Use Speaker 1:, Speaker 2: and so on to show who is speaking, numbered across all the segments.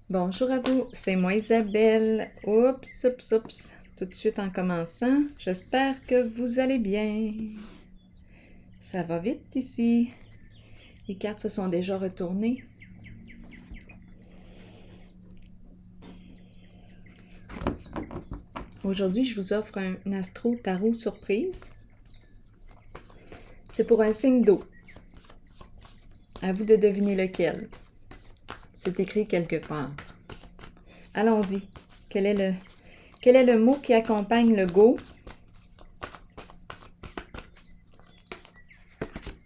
Speaker 1: Bonjour à vous, c'est moi Isabelle. Oups. Tout de suite en commençant, j'espère que vous allez bien. Ça va vite ici. Les cartes se sont déjà retournées. Aujourd'hui, je vous offre un astro tarot surprise. C'est pour un signe d'eau. À vous de deviner lequel. C'est écrit quelque part. Allons-y. Quel est le mot qui accompagne le go?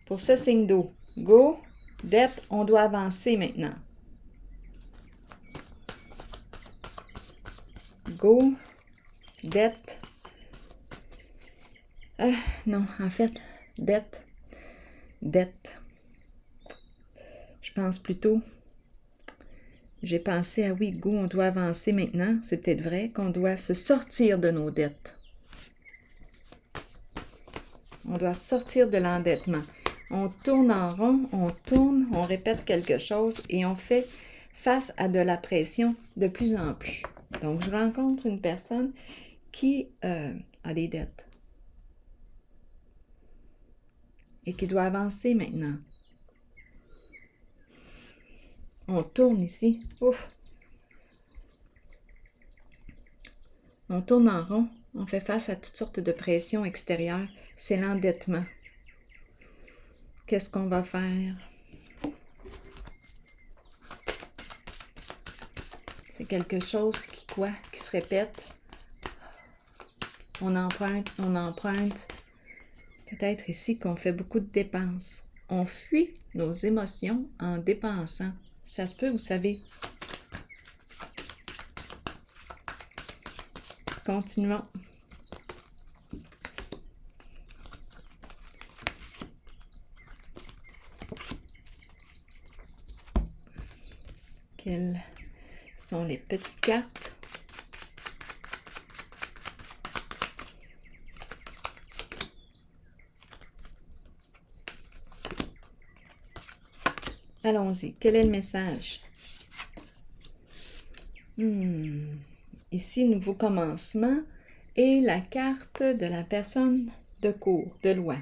Speaker 1: Pour ce signe d'eau, go, dette, on doit avancer maintenant. Go, dette. Non, en fait, dette. Je pense plutôt, j'ai pensé, ah oui, go, on doit avancer maintenant. C'est peut-être vrai qu'on doit se sortir de nos dettes. On doit sortir de l'endettement. On tourne en rond, on répète quelque chose et on fait face à de la pression de plus en plus. Donc, je rencontre une personne qui a des dettes et qui doit avancer maintenant. On tourne ici. Ouf! On tourne en rond. On fait face à toutes sortes de pressions extérieures. C'est l'endettement. Qu'est-ce qu'on va faire? C'est quelque chose qui se répète. On emprunte. Peut-être ici qu'on fait beaucoup de dépenses. On fuit nos émotions en dépensant. Ça se peut, vous savez. Continuons. Quelles sont les petites cartes? Allons-y. Quel est le message? Ici, nouveau commencement et la carte de la personne de cour, de loi.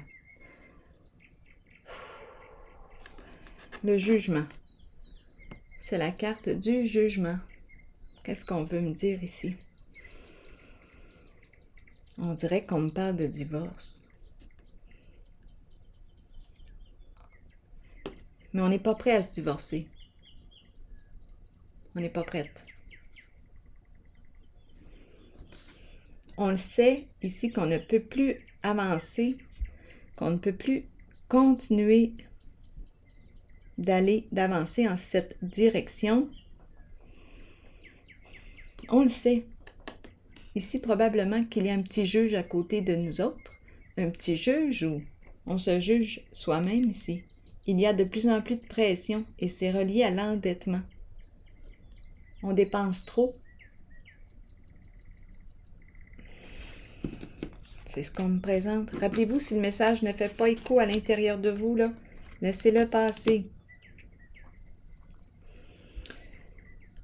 Speaker 1: Le jugement. C'est la carte du jugement. Qu'est-ce qu'on veut me dire ici? On dirait qu'on me parle de divorce. Mais on n'est pas prêt à se divorcer. On n'est pas prête. On le sait ici qu'on ne peut plus avancer, qu'on ne peut plus continuer d'avancer en cette direction. On le sait. Ici, probablement qu'il y a un petit juge à côté de nous autres. Un petit juge où on se juge soi-même ici. Il y a de plus en plus de pression et c'est relié à l'endettement. On dépense trop. C'est ce qu'on me présente. Rappelez-vous, si le message ne fait pas écho à l'intérieur de vous, là, laissez-le passer.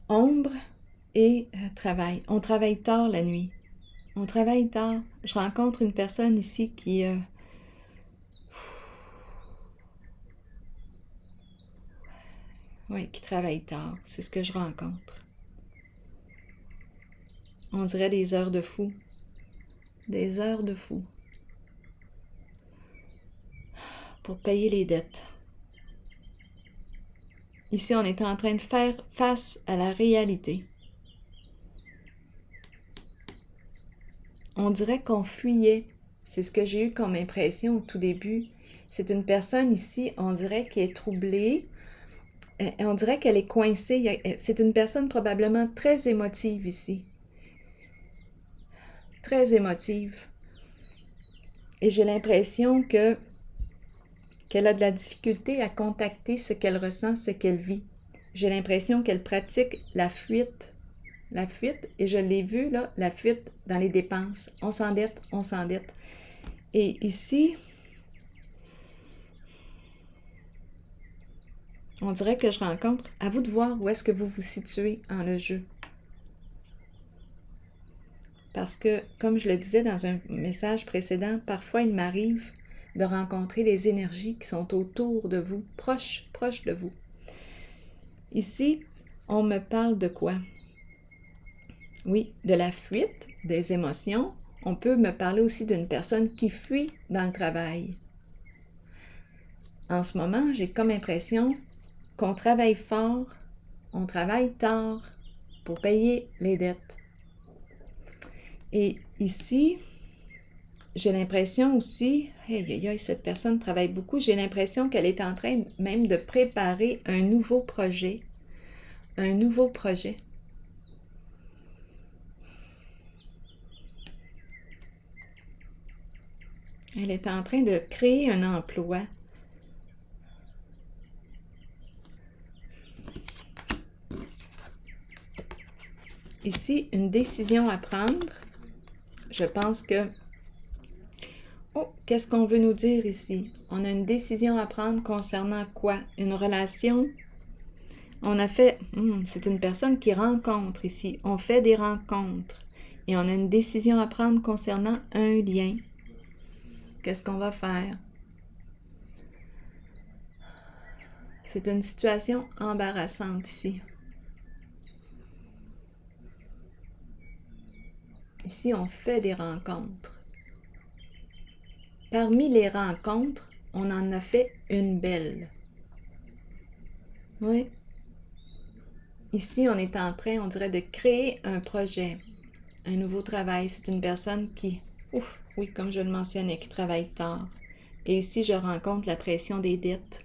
Speaker 1: Ombre et travail. On travaille tard la nuit. On travaille tard. Je rencontre une personne ici qui... qui travaille tard. C'est ce que je rencontre. On dirait des heures de fou. Des heures de fou. Pour payer les dettes. Ici, on est en train de faire face à la réalité. On dirait qu'on fuyait. C'est ce que j'ai eu comme impression au tout début. C'est une personne ici, on dirait qu'elle est troublée. On dirait qu'elle est coincée. C'est une personne probablement très émotive ici. Très émotive. Et j'ai l'impression qu'elle a de la difficulté à contacter ce qu'elle ressent, ce qu'elle vit. J'ai l'impression qu'elle pratique la fuite. La fuite, et je l'ai vu, là, la fuite dans les dépenses. On s'endette. Et ici, On dirait que je rencontre, à vous de voir où est-ce que vous vous situez en le jeu. Parce que, comme je le disais dans un message précédent, parfois il m'arrive de rencontrer les énergies qui sont autour de vous, proches de vous. Ici, on me parle de quoi? Oui, de la fuite, des émotions. On peut me parler aussi d'une personne qui fuit dans le travail. En ce moment, j'ai comme impression qu'on travaille fort, on travaille tard pour payer les dettes. Et ici, j'ai l'impression aussi, cette personne travaille beaucoup, j'ai l'impression qu'elle est en train même de préparer un nouveau projet. Un nouveau projet. Elle est en train de créer un emploi. Ici, une décision à prendre. Je pense que... Oh, qu'est-ce qu'on veut nous dire ici? On a une décision à prendre concernant quoi? Une relation? On a fait... c'est une personne qui rencontre ici. On fait des rencontres. Et on a une décision à prendre concernant un lien. Qu'est-ce qu'on va faire? C'est une situation embarrassante ici. Ici, on fait des rencontres. Parmi les rencontres, on en a fait une belle. Oui. Ici, on est en train, on dirait, de créer un projet, un nouveau travail. C'est une personne qui, oui, comme je le mentionnais, qui travaille tard. Et ici, je rencontre la pression des dettes.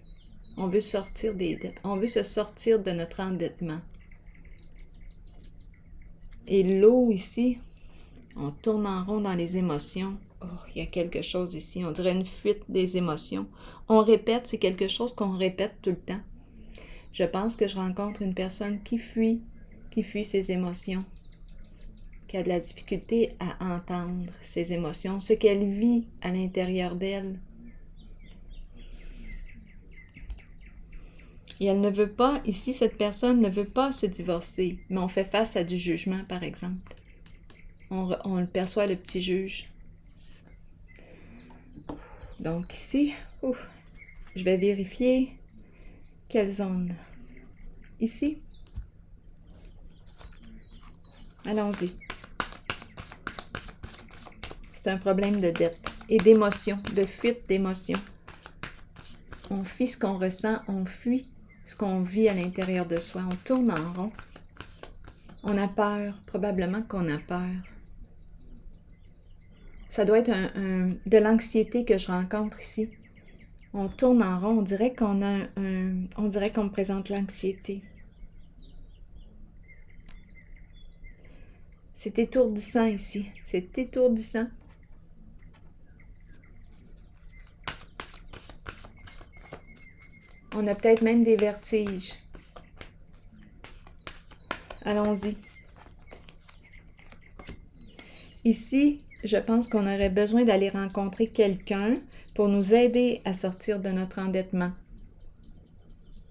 Speaker 1: On veut sortir des dettes. On veut se sortir de notre endettement. Et l'eau ici, on tourne en rond dans les émotions. Oh, il y a quelque chose ici. On dirait une fuite des émotions. On répète, c'est quelque chose qu'on répète tout le temps. Je pense que je rencontre une personne qui fuit ses émotions, qui a de la difficulté à entendre ses émotions, ce qu'elle vit à l'intérieur d'elle. Et elle ne veut pas, ici, cette personne ne veut pas se divorcer, mais on fait face à du jugement, par exemple. On le perçoit, le petit juge. Donc ici, je vais vérifier quelle zone. Ici. Allons-y. C'est un problème de dette et d'émotion, de fuite d'émotion. On fuit ce qu'on ressent, on fuit ce qu'on vit à l'intérieur de soi. On tourne en rond. On a peur, probablement qu'on a peur. Ça doit être de l'anxiété que je rencontre ici. On tourne en rond, on dirait qu'on a on dirait qu'on me présente l'anxiété. C'est étourdissant ici, c'est étourdissant. On a peut-être même des vertiges. Allons-y. Ici, je pense qu'on aurait besoin d'aller rencontrer quelqu'un pour nous aider à sortir de notre endettement.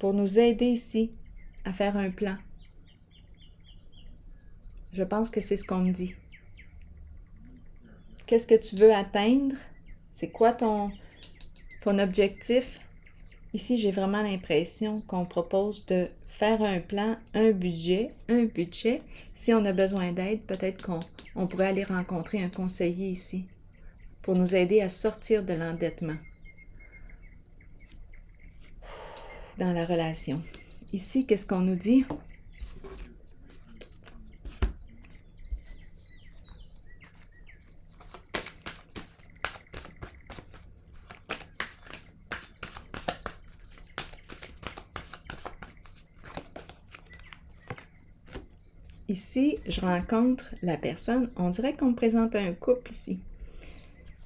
Speaker 1: Pour nous aider ici à faire un plan. Je pense que c'est ce qu'on me dit. Qu'est-ce que tu veux atteindre? C'est quoi ton objectif? Ici, j'ai vraiment l'impression qu'on propose de faire un plan, un budget. Si on a besoin d'aide, peut-être qu'on pourrait aller rencontrer un conseiller ici pour nous aider à sortir de l'endettement dans la relation. Ici, qu'est-ce qu'on nous dit? Ici, je rencontre la personne. On dirait qu'on me présente un couple ici.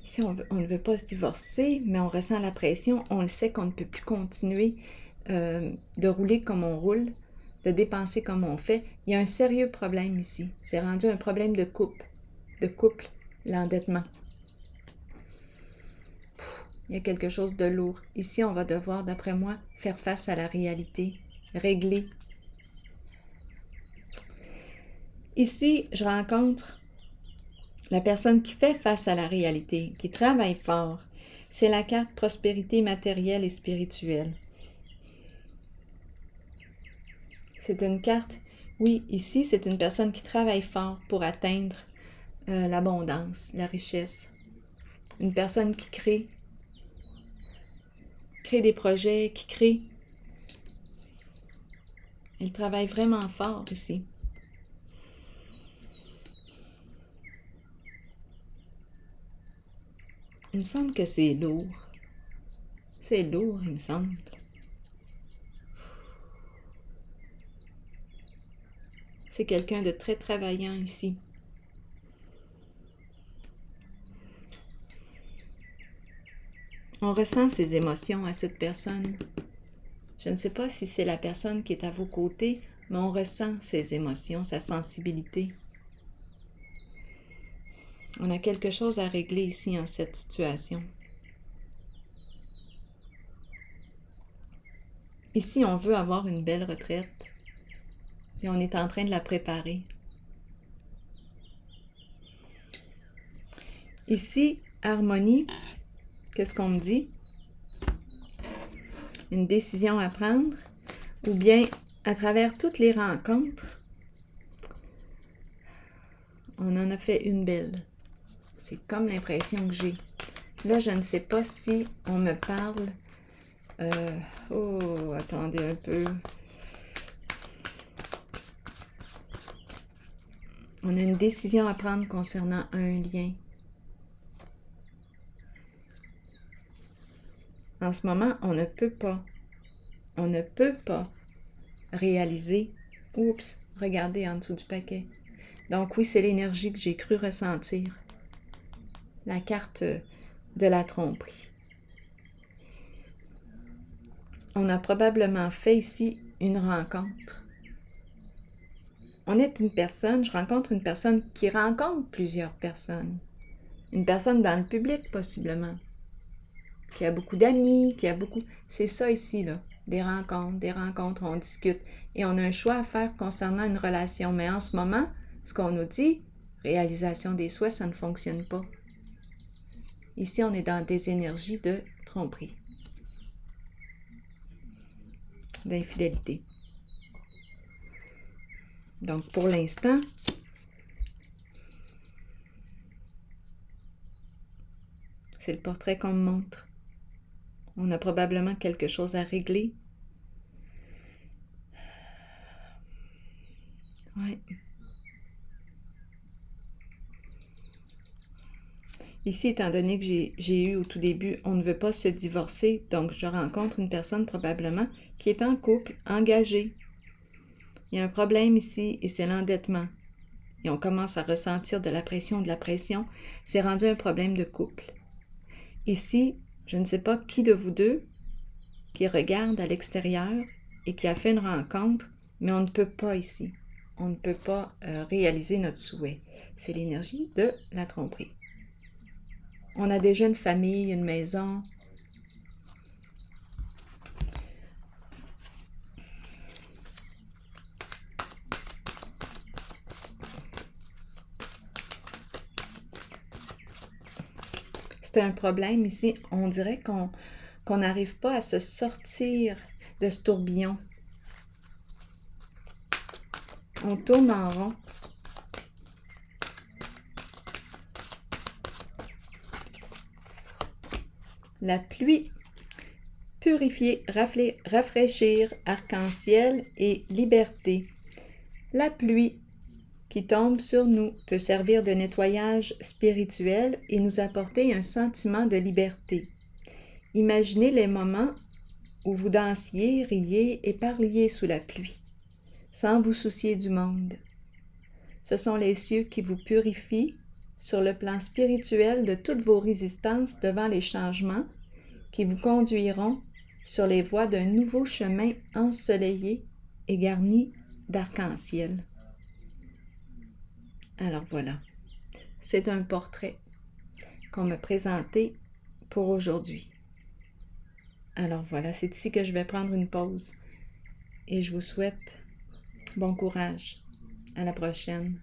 Speaker 1: Ici, on ne veut pas se divorcer, mais on ressent la pression. On le sait qu'on ne peut plus continuer de rouler comme on roule, de dépenser comme on fait. Il y a un sérieux problème ici. C'est rendu un problème de couple, l'endettement. Il y a quelque chose de lourd. Ici, on va devoir, d'après moi, faire face à la réalité, régler. Ici, je rencontre la personne qui fait face à la réalité, qui travaille fort. C'est la carte prospérité matérielle et spirituelle. C'est une carte, oui, ici, c'est une personne qui travaille fort pour atteindre l'abondance, la richesse. Une personne qui crée des projets, qui crée. Elle travaille vraiment fort ici. Il me semble que c'est lourd. C'est lourd, il me semble. C'est quelqu'un de très travaillant ici. On ressent ses émotions à cette personne. Je ne sais pas si c'est la personne qui est à vos côtés, mais on ressent ses émotions, sa sensibilité. On a quelque chose à régler ici en cette situation. Ici, on veut avoir une belle retraite et on est en train de la préparer. Ici, harmonie, qu'est-ce qu'on me dit? Une décision à prendre ou bien à travers toutes les rencontres, on en a fait une belle. C'est comme l'impression que j'ai. Là, je ne sais pas si on me parle... attendez un peu. On a une décision à prendre concernant un lien. En ce moment, on ne peut pas réaliser. Oups, regardez en dessous du paquet. Donc oui, c'est l'énergie que j'ai cru ressentir. La carte de la tromperie. On a probablement fait ici une rencontre. Je rencontre une personne qui rencontre plusieurs personnes. Une personne dans le public, possiblement. Qui a beaucoup d'amis, C'est ça ici, là. Des rencontres, on discute. Et on a un choix à faire concernant une relation. Mais en ce moment, ce qu'on nous dit, réalisation des souhaits, ça ne fonctionne pas. Ici, on est dans des énergies de tromperie, d'infidélité. Donc, pour l'instant, c'est le portrait qu'on me montre. On a probablement quelque chose à régler. Ouais. Ici, étant donné que j'ai eu au tout début, on ne veut pas se divorcer, donc je rencontre une personne probablement qui est en couple, engagée. Il y a un problème ici et c'est l'endettement. Et on commence à ressentir de la pression. C'est rendu un problème de couple. Ici, je ne sais pas qui de vous deux qui regarde à l'extérieur et qui a fait une rencontre, mais on ne peut pas ici. On ne peut pas réaliser notre souhait. C'est l'énergie de la tromperie. On a déjà une famille, une maison. C'est un problème ici. On dirait qu'on n'arrive pas à se sortir de ce tourbillon. On tourne en rond. La pluie, purifier, rafraîchir, arc-en-ciel et liberté. La pluie qui tombe sur nous peut servir de nettoyage spirituel et nous apporter un sentiment de liberté. Imaginez les moments où vous dansiez, riez et parliez sous la pluie, sans vous soucier du monde. Ce sont les cieux qui vous purifient sur le plan spirituel de toutes vos résistances devant les changements qui vous conduiront sur les voies d'un nouveau chemin ensoleillé et garni d'arc-en-ciel. Alors voilà, c'est un portrait qu'on m'a présenté pour aujourd'hui. Alors voilà, c'est ici que je vais prendre une pause et je vous souhaite bon courage. À la prochaine.